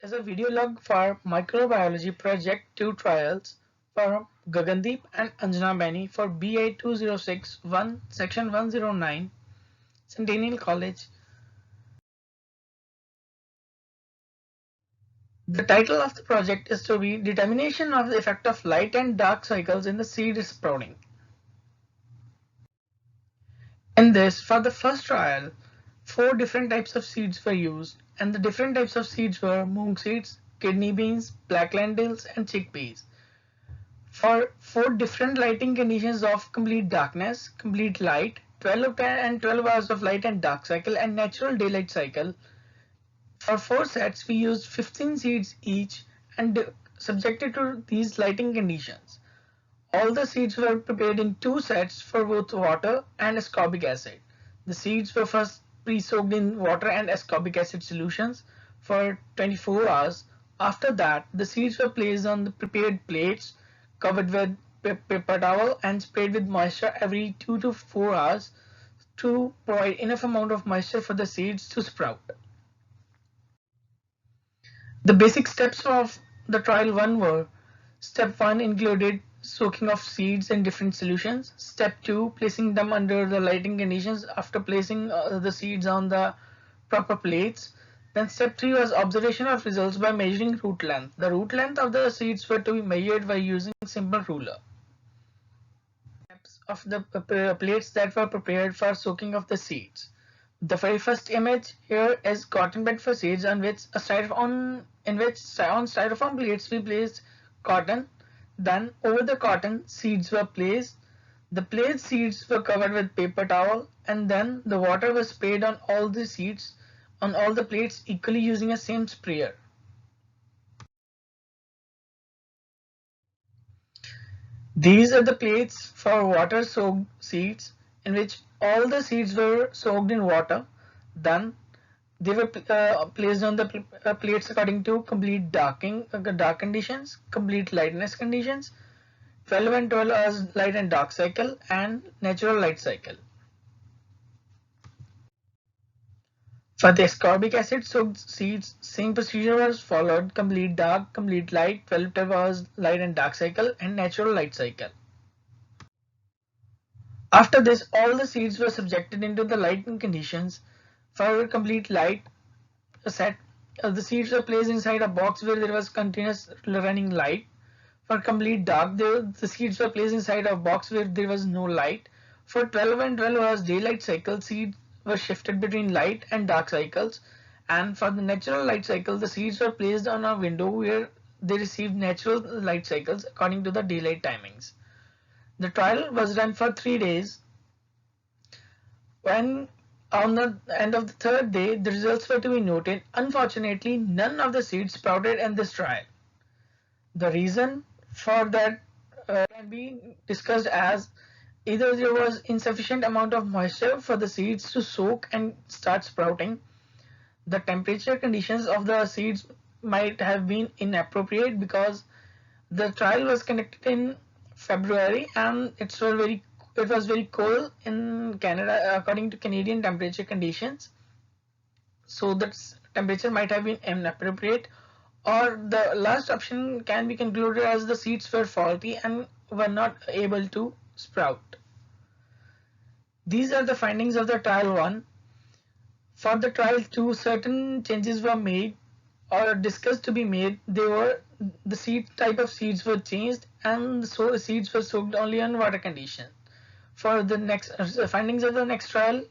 is a video log for Microbiology Project 2 trials for Gagandeep and Anjana Beni for BA 2061 Section 109, Centennial College. The title of the project is to be Determination of the Effect of Light and Dark Cycles in the Seed Sprouting. In this, for the first trial, 4 different types of seeds were used, and the different types of seeds were mung seeds, kidney beans, black lentils, and chickpeas. For 4 different lighting conditions of complete darkness, complete light, 12 and 12 hours of light and dark cycle, and natural daylight cycle, for 4 sets we used 15 seeds each and subjected to these lighting conditions. All the seeds were prepared in 2 sets for both water and ascorbic acid. The seeds were first pre-soaked in water and ascorbic acid solutions for 24 hours. After that, the seeds were placed on the prepared plates, covered with paper towel and sprayed with moisture every 2 to 4 hours to provide enough amount of moisture for the seeds to sprout. The basic steps of the trial 1 were: Step 1 included soaking of seeds in different solutions. Step 2, placing them under the lighting conditions after placing the seeds on the proper plates. Then step 3 was observation of results by measuring root length. The root length of the seeds were to be measured by using simple ruler. Steps of the plates that were prepared for soaking of the seeds. The very first image here is cotton bed for seeds on which on styrofoam plates we placed cotton. Then over the cotton seeds were placed. The placed seeds were covered with paper towel, and then the water was sprayed on all the seeds on all the plates equally using a same sprayer. These are the plates for water soaked seeds in which all the seeds were soaked in water. Then they were placed on the plates according to complete dark conditions, complete lightness conditions, 12 and 12 hours light and dark cycle, and natural light cycle. For the ascorbic acid soaked seeds, same procedure was followed: complete dark, complete light, 12 hours light and dark cycle, and natural light cycle. After this, all the seeds were subjected into the lighting conditions. For complete light set, the seeds were placed inside a box where there was continuous running light. For complete dark, the seeds were placed inside a box where there was no light. For 12 and 12 hours daylight cycle, seeds were shifted between light and dark cycles. And for the natural light cycle, the seeds were placed on a window where they received natural light cycles according to the daylight timings. The trial was run for 3 days. When on the end of the 3rd day, the results were to be noted. Unfortunately, none of the seeds sprouted in this trial. The reason for that can be discussed as either there was insufficient amount of moisture for the seeds to soak and start sprouting, the temperature conditions of the seeds might have been inappropriate because the trial was conducted in February and it was very cold in Canada according to Canadian temperature conditions, so that temperature might have been inappropriate, or the last option can be concluded as the seeds were faulty and were not able to sprout. These are the findings of the trial 1. For the trial 2, certain changes were made or discussed to be made. The seed type of seeds were changed and so seeds were soaked only on water condition. For the next findings of the next trial,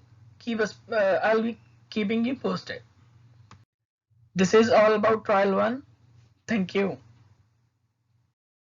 I'll be keeping you posted. This is all about trial 1. Thank you.